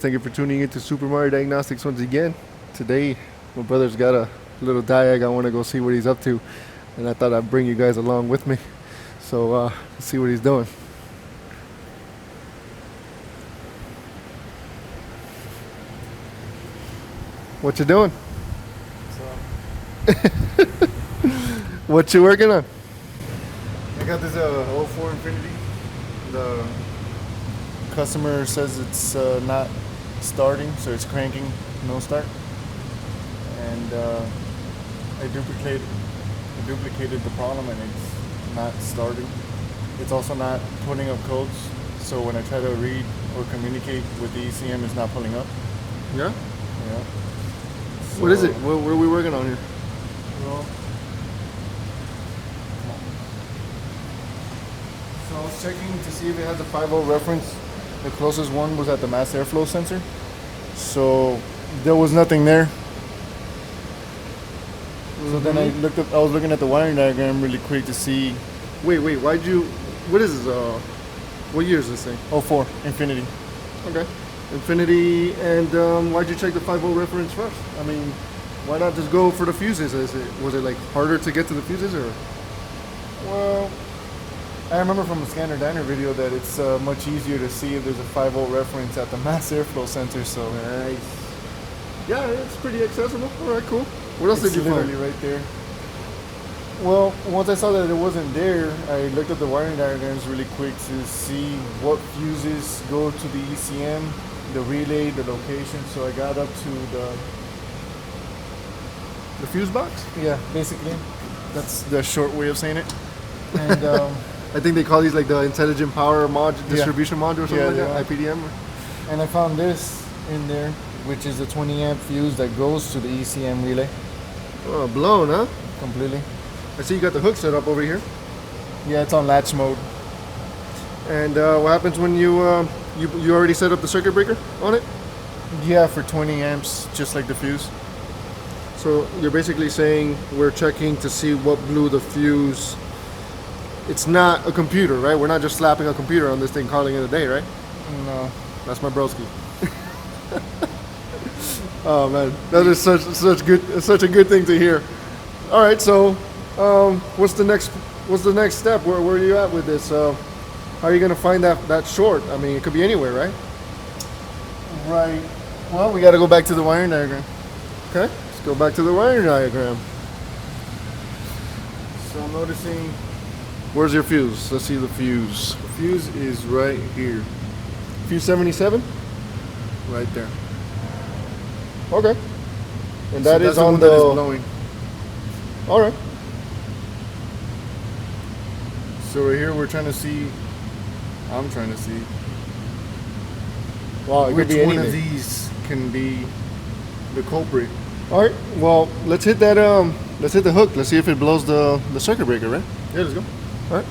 Thank you for tuning into Supermariodiagnostics once again. Today, my brother's got a little Diag. I want to go see what he's up to, and I thought I'd bring you guys along with me. So, let's see what he's doing. What you doing? What you working on? I got this 04 Infiniti. The customer says it's not starting, so it's cranking, no start. And I duplicated the problem, and it's not starting. It's also not pulling up codes, so when I try to read or communicate with the ECM, it's not pulling up. Yeah? Yeah. So, What is it? What are we working on here? Well, so I was checking to see if it has a 5.0 reference. The closest one was at the mass airflow sensor. So there was nothing there. So then I was looking at the wiring diagram really quick to see. Wait, what is this? What year is this thing? 04 Infiniti. Okay. Infiniti, and why'd you check the 5.0 reference first? I mean, why not just go for the fuses? Was it like harder to get to the fuses, or? Well, I remember from the Scanner Diner video that it's much easier to see if there's a 5.0 reference at the mass airflow sensor. So nice. Yeah, it's pretty accessible. All right, cool. What else did you find? Literally right there. Well, once I saw that it wasn't there, I looked at the wiring diagrams really quick to see what fuses go to the ECM, the relay, the location. So I got up to The fuse box? yeah, basically. That's the short way of saying it. And I think they call these like the intelligent power distribution module or something like that, IPDM. And I found this in there, which is a 20 amp fuse that goes to the ECM relay Oh, blown, huh? completely. I see you got the hook set up over here. Yeah, it's on latch mode. And what happens when you already set up the circuit breaker on it? Yeah, for 20 amps, just like the fuse. So you're basically saying we're checking to see what blew the fuse. It's not a computer, right? We're not just slapping a computer on this thing, calling it a day, right? No. That's my broski. Oh man, that is such a good thing to hear. All right, so what's the next step? Where are you at with this? How are you gonna find that short? I mean, it could be anywhere, right? Right. Well, we got to go back to the wiring diagram. Okay, let's go back to the wiring diagram. So I'm noticing Where's your fuse? Let's see the fuse. the fuse is right here, Fuse 77? right there. Okay. And that So is that's the on one the. that is blowing. All right. So right here, I'm trying to see Wow, it could which be one of anything. these can be the culprit. All right. Well, let's hit that. Let's hit the hook. Let's see if it blows the circuit breaker, right? Yeah, let's go. All right.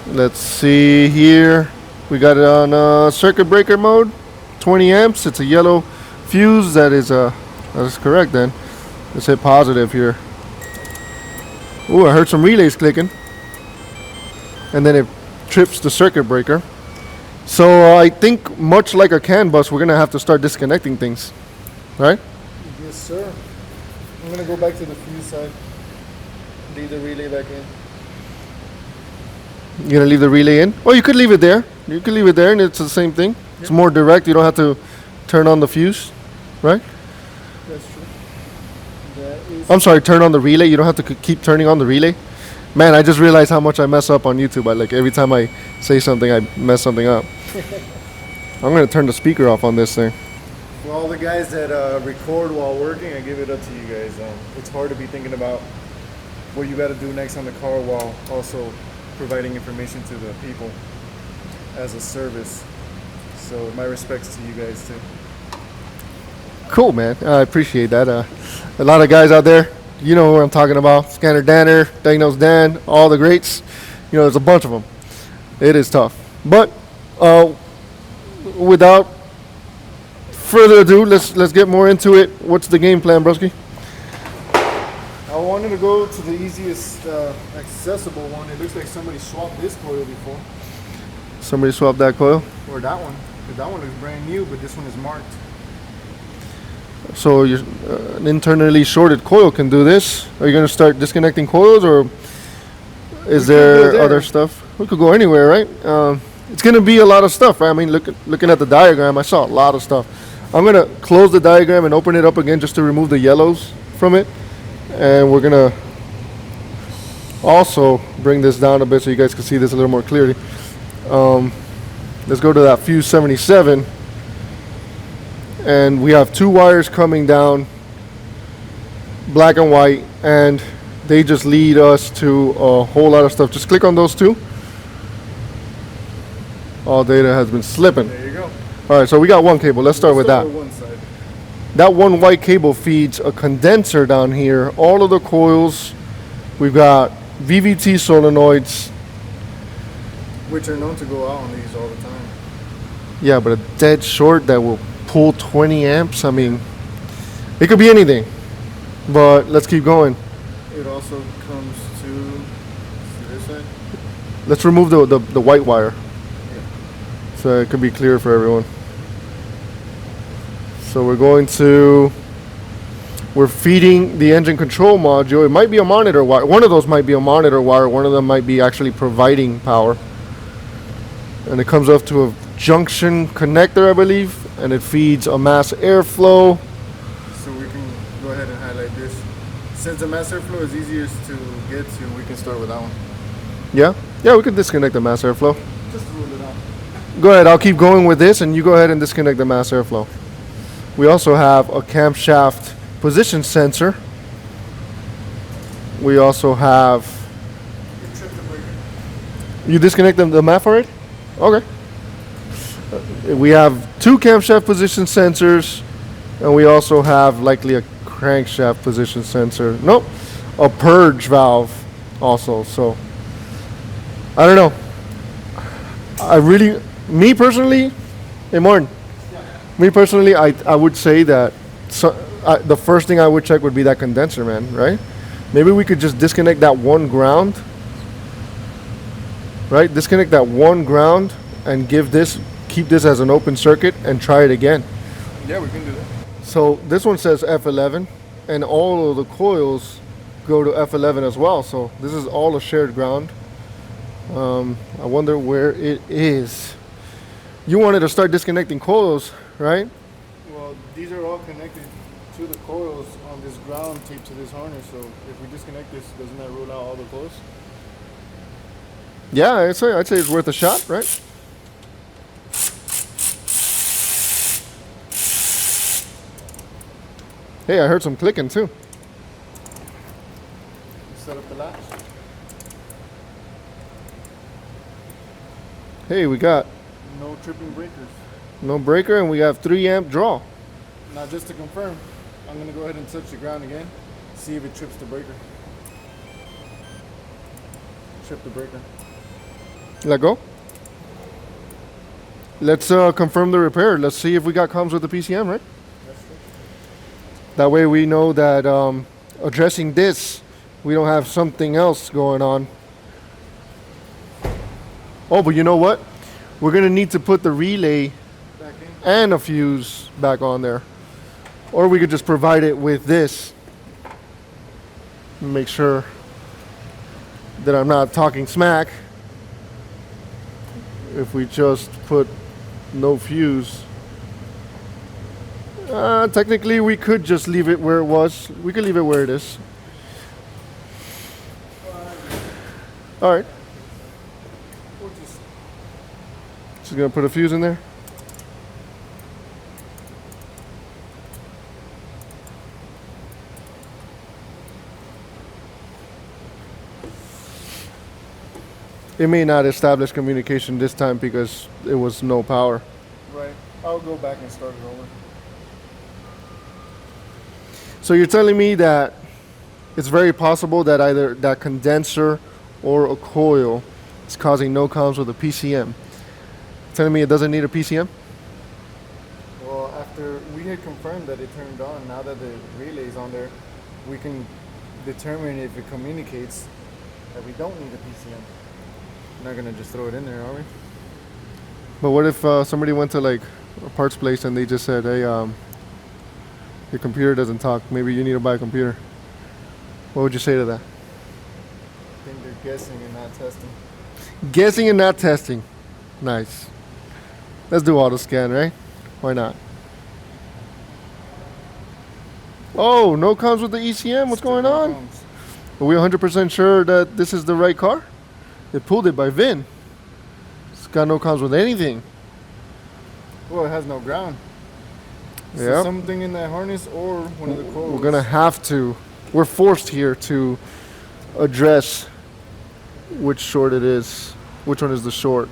Let's see here. We got it on circuit breaker mode, 20 amps. It's a yellow fuse. That is correct. Then let's hit positive here. Ooh, I heard some relays clicking, and then it trips the circuit breaker. So I think much like a CAN bus, we're gonna have to start disconnecting things, right? Yes, sir. I'm gonna go back to the fuse side. Leave the relay back in. You're gonna leave the relay in? Oh, you could leave it there. You could leave it there, and it's the same thing. It's more direct. You don't have to turn on the fuse, right? That's true. That is. I'm sorry, turn on the relay. You don't have to keep turning on the relay. Man, I just realized how much I mess up on YouTube. Every time I say something, I mess something up. I'm gonna turn the speaker off on this thing. For all the guys that record while working, I give it up to you guys. It's hard to be thinking about what you got to do next on the car while also providing information to the people as a service. So my respects to you guys too. Cool, man. I appreciate that. A lot of guys out there, you know who I'm talking about. Scanner Danner, Diagnose Dan, all the greats. You know, there's a bunch of them. It is tough. But without further ado, let's get more into it. What's the game plan, broski? I wanted to go to the easiest accessible one. It looks like somebody swapped this coil before. Somebody swapped that coil. Or that one. But that one looks brand new, but this one is marked. So an internally shorted coil can do this. Are you going to start disconnecting coils, or is there other stuff? We could go anywhere, right? It's going to be a lot of stuff, right? I mean, looking at the diagram, I saw a lot of stuff. I'm going to close the diagram and open it up again just to remove the yellows from it. And we're going to also bring this down a bit so you guys can see this a little more clearly. Let's go to that fuse 77. And we have two wires coming down, black and white, and they just lead us to a whole lot of stuff. Just click on those two. All data has been slipping. There you go. All right, so we got one cable. Let's start with that. One side. That one white cable feeds a condenser down here. All of the coils. We've got VVT solenoids. Which are known to go out on these all the time. Yeah, but a dead short that will pull 20 amps. I mean, it could be anything. But let's keep going. It also comes to this side. Let's remove the white wire. So it can be clear for everyone. So we're feeding the engine control module. It might be a monitor wire. One of those might be a monitor wire. One of them might be actually providing power. And it comes up to a junction connector, I believe, and it feeds a mass airflow. So we can go ahead and highlight this. Since the mass airflow is easiest to get to, we can start with that one. Yeah, we can disconnect the mass airflow. Just rule it out. Go ahead, I'll keep going with this, and you go ahead and disconnect the mass airflow. We also have a camshaft position sensor. We also have... You disconnected the MAF already? Okay. We have two camshaft position sensors, and we also have likely a crankshaft position sensor. Nope, a purge valve also. So I don't know. Me personally, hey Martin, me personally, I would say that the first thing I would check would be that condenser, man, right? Maybe we could just disconnect that one ground, right? Disconnect that one ground and keep this as an open circuit and try it again. Yeah, we can do that. So this one says F11, and all of the coils go to F11 as well. So this is all a shared ground. I wonder where it is. You wanted to start disconnecting coils, right? Well, these are all connected to the coils on this ground taped to this harness. So if we disconnect this, doesn't that rule out all the coils? Yeah, I'd say it's worth a shot, right? Hey, I heard some clicking too. Set up the latch. Hey, we got No tripping breakers. no breaker, and we have 3 amp draw. Now just to confirm, I'm going to go ahead and touch the ground again. See if it trips the breaker. Trip the breaker. Let go. Let's confirm the repair. Let's see if we got comms with the PCM, right? That way we know that addressing this, we don't have something else going on. Oh, but you know what? We're going to need to put the relay Back in. and a fuse back on there. Or we could just provide it with this. Make sure that I'm not talking smack. If we just put no fuse. Technically, we could just leave it where it was. We could leave it where it is. All right. Just gonna put a fuse in there. It may not establish communication this time because it was no power. Right. I'll go back and start it over. So you're telling me that it's very possible that either that condenser or a coil is causing no comms with a PCM. Telling me it doesn't need a PCM? Well, after we had confirmed that it turned on, now that the relay's on there, we can determine if it communicates that we don't need a PCM. We're not gonna just throw it in there, are we? But what if somebody went to like a parts place and they just said, "Hey, your computer doesn't talk. Maybe you need to buy a computer." What would you say to that? I think they're guessing and not testing. Guessing and not testing. Nice. Let's do auto scan, right? Why not? Oh, no comms with the ECM. What's going on? Are we 100% sure that this is the right car? They pulled it by VIN. It's got no comms with anything. Well, it has no ground. So Yeah. something in that harness or one of the coils. We're gonna have to. We're forced here to address which short it is. Which one is the short?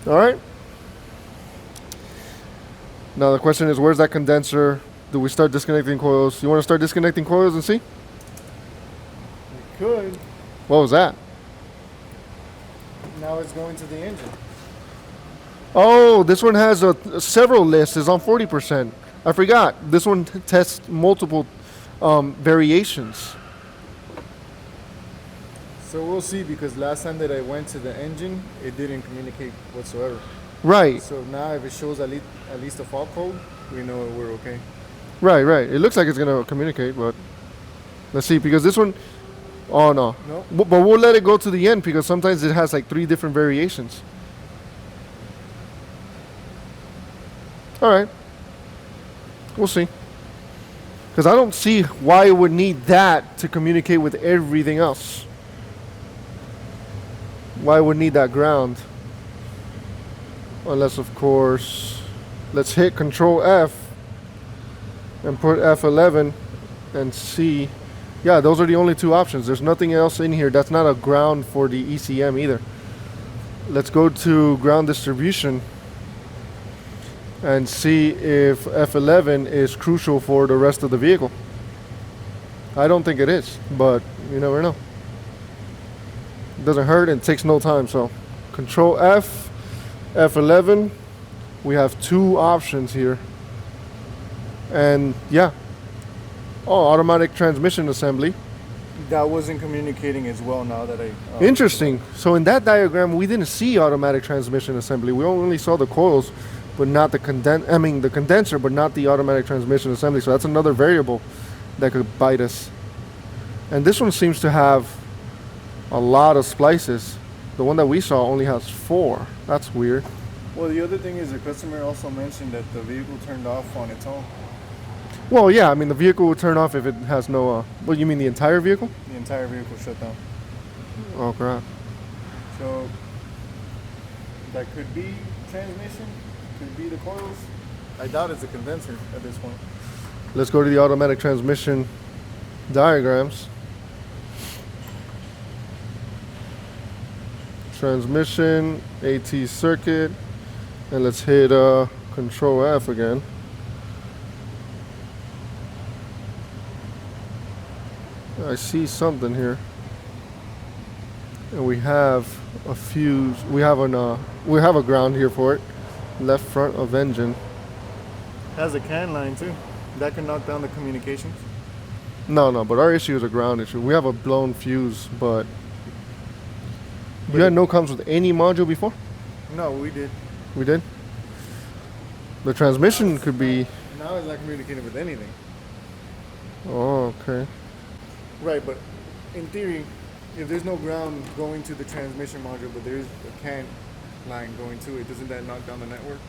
All right. Now the question is, where's that condenser? Do we start disconnecting coils? You want to start disconnecting coils and see? We could. What was that? Now it's going to the engine. Oh, this one has several lists. It's on 40%. I forgot. This one tests multiple variations. So we'll see, because last time that I went to the engine, it didn't communicate whatsoever. Right, So now if it shows at least a fault code, we know we're okay. right. It looks like it's going to communicate, but let's see, because this one, oh no. Nope. But we'll let it go to the end because sometimes it has like 3 different variations. All right. We'll see. Because I don't see why it would need that to communicate with everything else. Why would need that ground? Unless, of course, let's hit Control F and put F11 and see. Yeah, those are the only 2 options. There's nothing else in here. That's not a ground for the ECM either. Let's go to ground distribution and see if F11 is crucial for the rest of the vehicle. I don't think it is, but you never know. It doesn't hurt and it takes no time, so Control F, F11. We have 2 options here. And yeah. Oh, automatic transmission assembly. That wasn't communicating as well now that I... Interesting. So in that diagram, we didn't see automatic transmission assembly. We only saw the coils, but not the the condenser, but not the automatic transmission assembly. So that's another variable that could bite us. And this one seems to have a lot of splices. The one that we saw only has 4. That's weird. Well, the other thing is the customer also mentioned that the vehicle turned off on its own. Well, yeah, I mean, the vehicle will turn off if it has no... What, you mean the entire vehicle? The entire vehicle shut down. Oh, crap. So that could be transmission, could be the coils. I doubt it's a condenser at this point. Let's go to the automatic transmission diagrams. Transmission, AT circuit, and let's hit Control F again. I see something here, and we have a fuse. We have a ground here for it. Left front of engine. Has a CAN line too. That can knock down the communications. No, but our issue is a ground issue. We have a blown fuse, but you had no comms with any module before? No, we did. We did? The transmission could be... Now it's not communicating with anything. Oh, okay. Right, but in theory, if there's no ground going to the transmission module, but there is a CAN line going to it, doesn't that knock down the network?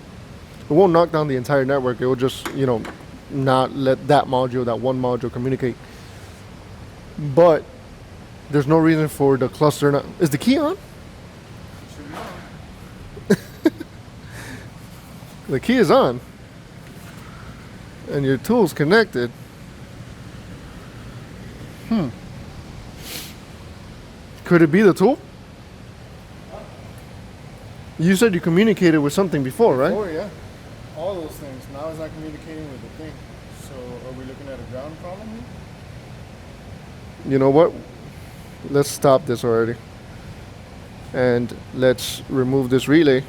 It won't knock down the entire network. It will just, not let that one module communicate. But there's no reason for the cluster not... Is the key on? Should be on. The key is on. And your tool's connected. Could it be the tool? You said you communicated with something before, right? Oh, yeah. All those things. Now it's not communicating with the thing. So are we looking at a ground problem here? You know what? Let's stop this already. And let's remove this relay.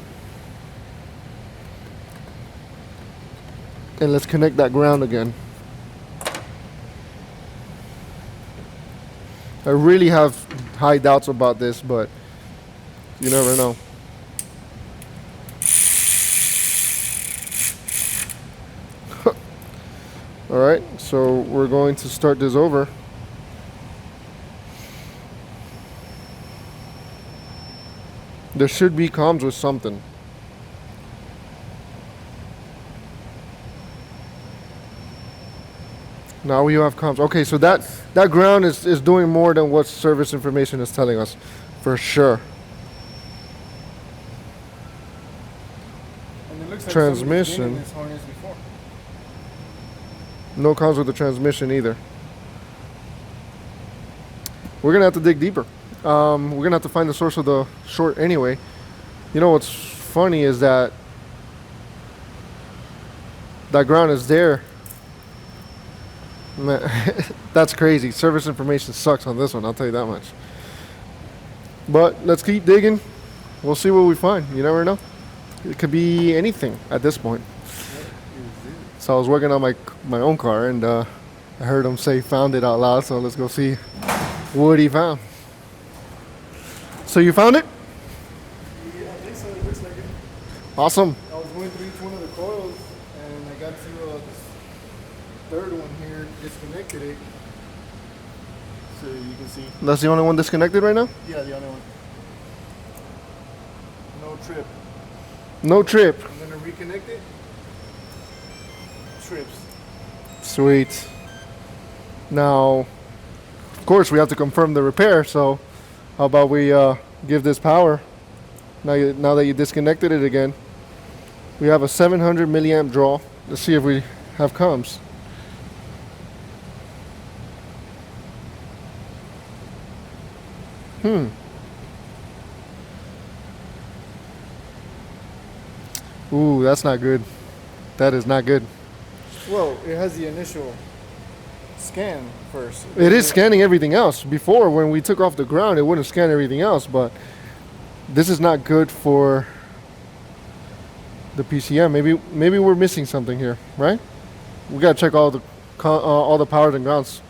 And let's connect that ground again. I really have high doubts about this, but you never know. Alright, so we're going to start this over. There should be comms with something. Now we have comms. Okay, so that ground is doing more than what service information is telling us, for sure. And it looks like Transmission. somebody's been in this harness before. No comms with the transmission either. We're gonna have to dig deeper. We're gonna have to find the source of the short anyway. You know what's funny is that ground is there. Man, that's crazy. Service information sucks on this one, I'll tell you that much. But let's keep digging. We'll see what we find. You never know. It could be anything at this point. So I was working on my own car, and I heard him say found it out loud, so let's go see what he found. So you found it? Yeah, I think so. It looks like it. Awesome. I was going through each one of the coils, and I got to this third one here, disconnected it. So you can see. That's the only one disconnected right now? Yeah, the only one. No trip. No trip. I'm gonna reconnect it. Trips. Sweet. Now, of course, we have to confirm the repair, so how about we give this power? Now that you disconnected it again, we have a 700 milliamp draw. Let's see if we have comms. Ooh, that's not good. That is not good. Well, it has the initial scan first. It is scanning everything else. Before, when we took off the ground, it wouldn't scan everything else, but this is not good for the PCM. Maybe we're missing something here, right? We gotta check all the powers and grounds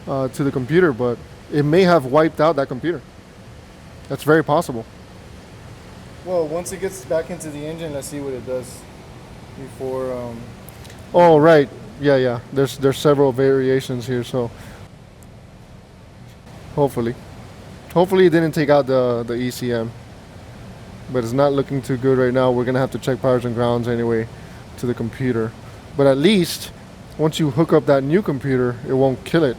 to the computer, but it may have wiped out that computer. That's very possible. Well, once it gets back into the engine, let's see what it does before. Oh, right. Yeah. There's several variations here, so hopefully it didn't take out the ECM, but it's not looking too good right now. We're gonna have to check powers and grounds anyway to the computer, but at least once you hook up that new computer, it won't kill it.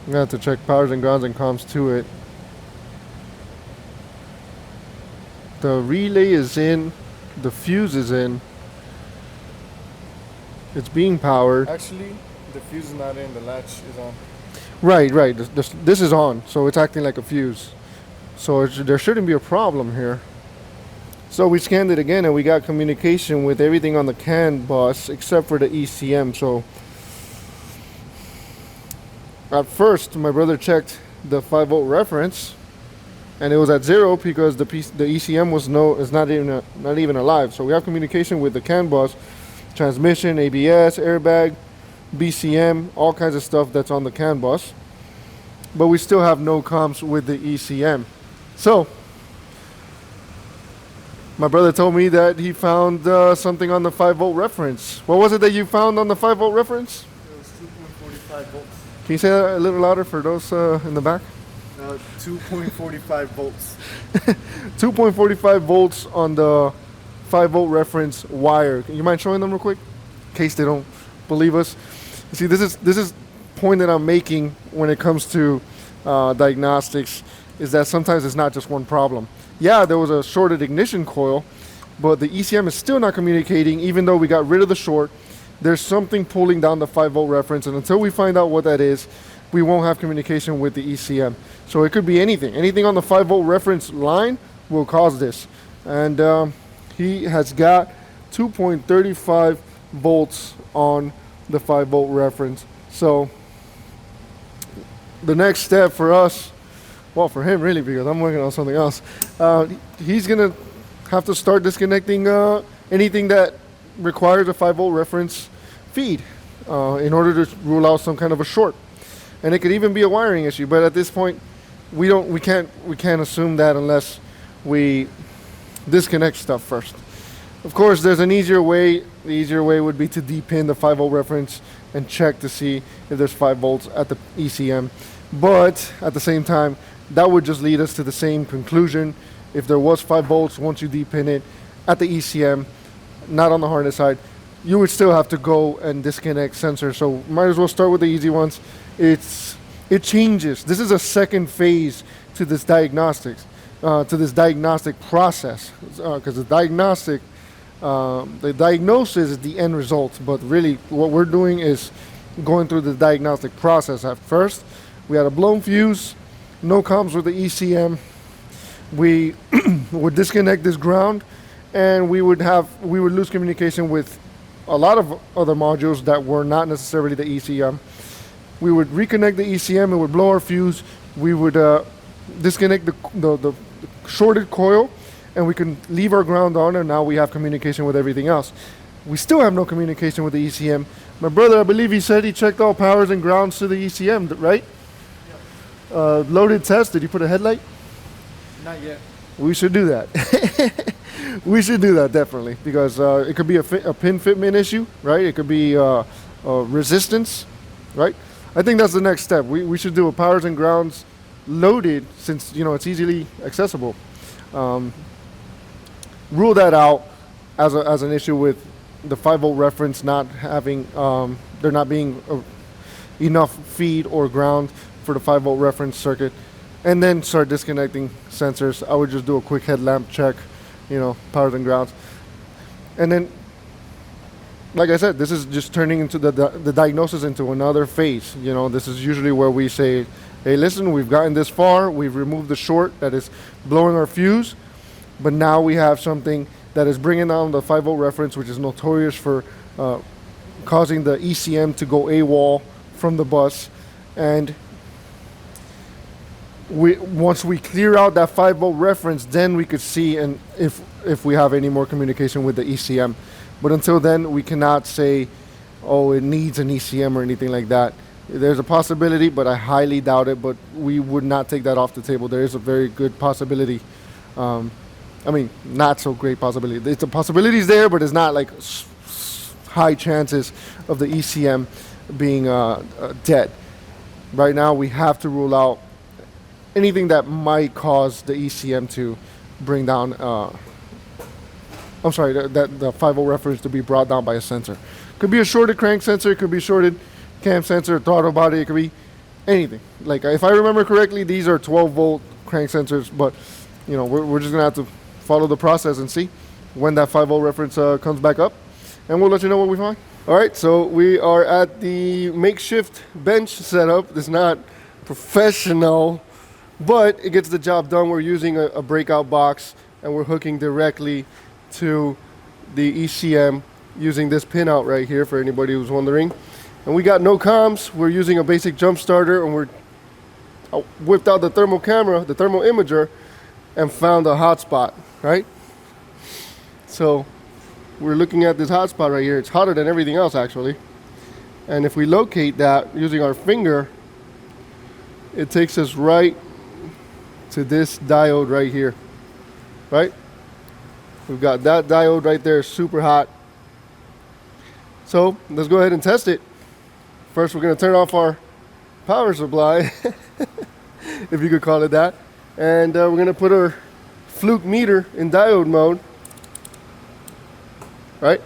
I'm gonna have to check powers and grounds and comms to it. The relay is in, the fuse is in, it's being powered. Actually, the fuse is not in, the latch is on. Right. This is on, so it's acting like a fuse. So there shouldn't be a problem here. So we scanned it again, and we got communication with everything on the CAN bus except for the ECM. So at first, my brother checked the 5-volt reference, and it was at 0 because the ECM is not even alive. So we have communication with the CAN bus, transmission, ABS, airbag, BCM, all kinds of stuff that's on the CAN bus, but we still have no comms with the ECM. So my brother told me that he found something on the 5-volt reference. What was it that you found on the 5-volt reference? It was 2.45 volts. Can you say that a little louder for those in the back? 2.45 volts. 2.45 volts on the 5-volt reference wire. You mind showing them real quick, in case they don't believe us? See, this is point that I'm making when it comes to diagnostics, is that sometimes it's not just one problem. Yeah, there was a shorted ignition coil, but the ECM is still not communicating, even though we got rid of the short. There's something pulling down the 5-volt reference, and until we find out what that is, we won't have communication with the ECM. So it could be anything. Anything on the 5-volt reference line will cause this. And he has got 2.35 volts on the 5-volt reference. So the next step for us, well, for him really, because I'm working on something else, he's gonna have to start disconnecting anything that requires a 5-volt reference feed. in order to rule out some kind of a short. And it could even be a wiring issue, but at this point, we can't assume that unless we disconnect stuff first. Of course, there's an easier way. The easier way would be to depin the 5-volt reference and check to see if there's 5 volts at the ECM. But at the same time, that would just lead us to the same conclusion. If there was 5 volts, once you depin it at the ECM, not on the harness side, you would still have to go and disconnect sensors. So might as well start with the easy ones. It changes. This is a second phase to this diagnostic process, because the diagnosis is the end result. But really, what we're doing is going through the diagnostic process. At first, we had a blown fuse, no comms with the ECM. We would disconnect this ground, and we would lose communication with a lot of other modules that were not necessarily the ECM. We would reconnect the ECM, it would blow our fuse. We would disconnect the shorted coil, and we can leave our ground on, and now we have communication with everything else. We still have no communication with the ECM. My brother, I believe he said he checked all powers and grounds to the ECM, right? Yep. Loaded test, did you put a headlight? Not yet. We should do that. We should do that, definitely, because it could be a pin fitment issue, right? It could be resistance, right? I think that's the next step. We should do a powers and grounds loaded, since it's easily accessible. Rule that out as an issue with the 5-volt reference not having there not being enough feed or ground for the 5-volt reference circuit, and then start disconnecting sensors. I would just do a quick headlamp check, powers and grounds, and then, like I said, this is just turning into the diagnosis into another phase. This is usually where we say, hey, listen, we've gotten this far, we've removed the short that is blowing our fuse, but now we have something that is bringing down the 5-volt reference, which is notorious for causing the ECM to go AWOL from the bus. And once we clear out that 5-volt reference, then we could see and if we have any more communication with the ECM. But until then, we cannot say, oh, it needs an ECM or anything like that. There's a possibility, but I highly doubt it. But we would not take that off the table. There is a very good possibility. Not so great possibility. The possibility is there, but it's not like high chances of the ECM being dead. Right now, we have to rule out anything that might cause the ECM to bring down. That the 5-volt reference to be brought down by a sensor. Could be a shorted crank sensor, it could be shorted cam sensor, throttle body, it could be anything. Like, if I remember correctly, these are 12-volt crank sensors, but we're just gonna have to follow the process and see when that 5-volt reference comes back up, and we'll let you know what we find. All right, so we are at the makeshift bench setup. It's not professional, but it gets the job done. We're using a breakout box, and we're hooking directly to the ECM using this pin out right here, for anybody who's wondering. And we got no comms. We're using a basic jump starter, and I whipped out the thermal camera, the thermal imager, and found a hotspot, right? So we're looking at this hotspot right here. It's hotter than everything else, actually. And if we locate that using our finger, it takes us right to this diode right here, right? We've got that diode right there, super hot. So let's go ahead and test it. First, we're gonna turn off our power supply, if you could call it that. And we're gonna put our fluke meter in diode mode, right?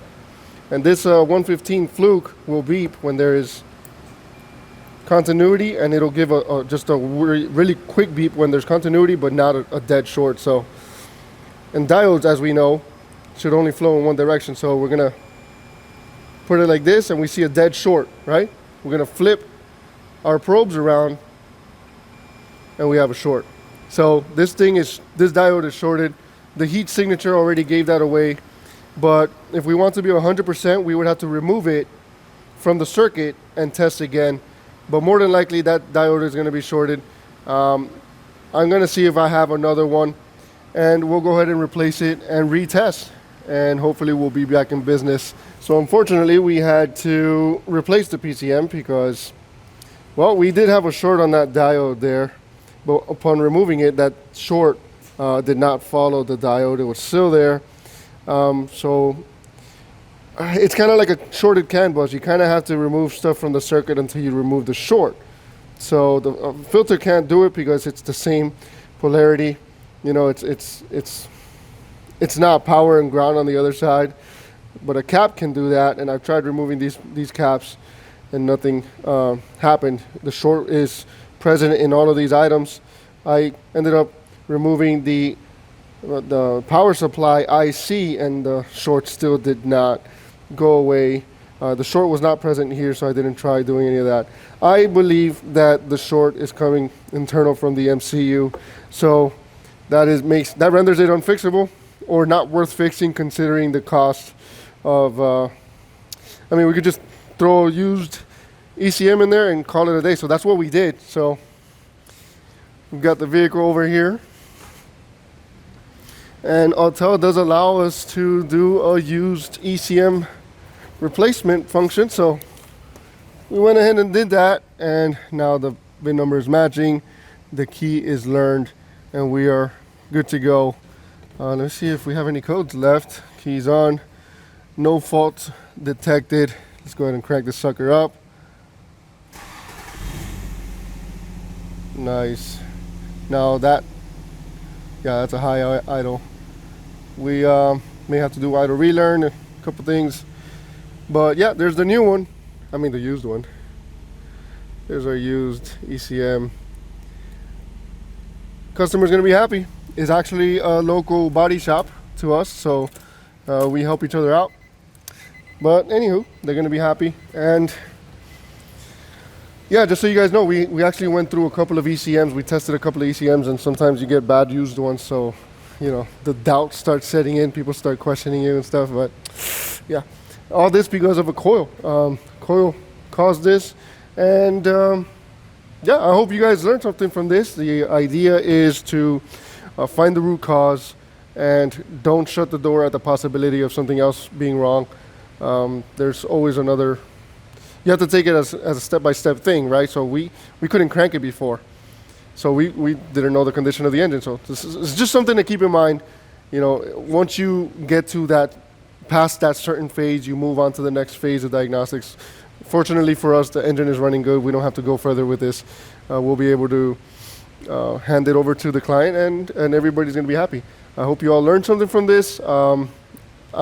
And this 115 fluke will beep when there is continuity, and it'll give just a really quick beep when there's continuity, but not a dead short. So, and diodes, as we know, should only flow in one direction. So we're gonna put it like this, and we see a dead short, right? We're gonna flip our probes around, and we have a short. So this diode is shorted. The heat signature already gave that away, but if we want to be 100%, we would have to remove it from the circuit and test again. But more than likely, that diode is gonna be shorted. I'm gonna see if I have another one, and we'll go ahead and replace it and retest. and hopefully we'll be back in business. So unfortunately, we had to replace the PCM because, well, we did have a short on that diode there, but upon removing it, that short did not follow the diode. It was still there. So it's kind of like a shorted CAN bus. You kind of have to remove stuff from the circuit until you remove the short. So the filter can't do it because it's the same polarity. You know, it's not power and ground on the other side, but a cap can do that. And I've tried removing these caps, and nothing happened. The short is present in all of these items. I ended up removing the power supply IC, and the short still did not go away. The short was not present here, so I didn't try doing any of that. I believe that the short is coming internal from the MCU, so that renders it unfixable or not worth fixing, considering the cost of. I mean, we could just throw a used ECM in there and call it a day. So that's what we did. So we've got the vehicle over here, and Autel does allow us to do a used ECM replacement function, so we went ahead and did that, and now the VIN number is matching, the key is learned, and we are good to go. Let's see if we have any codes left. Keys on, no fault detected. Let's go ahead and crank this sucker up. Nice. Now that's a high idle. We may have to do idle relearn, a couple things. But yeah, there's the new one. I mean, the used one. There's our used ECM. Customer's gonna be happy. It's actually a local body shop to us, so we help each other out. But anywho, they're gonna be happy. And yeah, just so you guys know, we actually went through a couple of ECMs. We tested a couple of ECMs, and sometimes you get bad used ones, so you know, the doubt starts setting in. People start questioning you and stuff. But yeah. All this because of a coil. Coil caused this, and yeah, I hope you guys learned something from this. The idea is to find the root cause and don't shut the door at the possibility of something else being wrong. There's always another. You have to take it as a step-by-step thing, right? So we couldn't crank it before, so we didn't know the condition of the engine. So this is just something to keep in mind. You know, once you get to that. Past that certain phase, you move on to the next phase of diagnostics. Fortunately for us, the engine is running good. We don't have to go further with this. We'll be able to hand it over to the client, and everybody's going to be happy. I hope you all learned something from this. I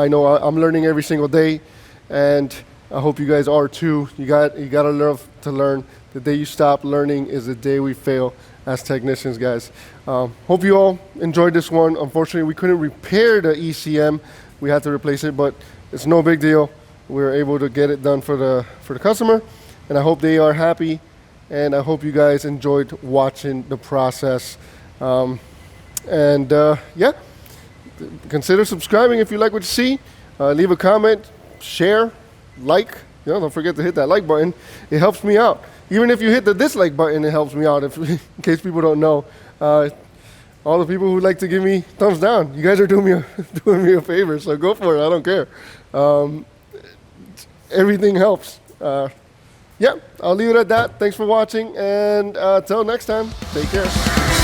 know I'm learning every single day, and I hope you guys are too. You got to love to learn. The day you stop learning is the day we fail as technicians, guys. Hope you all enjoyed this one. Unfortunately, we couldn't repair the ECM. We had to replace it, but it's no big deal. We were able to get it done for the customer, and I hope they are happy, and I hope you guys enjoyed watching the process. Yeah, consider subscribing if you like what you see. Leave a comment, share, like. You know, don't forget to hit that like button. It helps me out. Even if you hit the dislike button, it helps me out. In case people don't know. All the people who like to give me thumbs down, you guys are doing me a favor, so go for it. I don't care. Everything helps. Yeah, I'll leave it at that. Thanks for watching, and till next time, take care.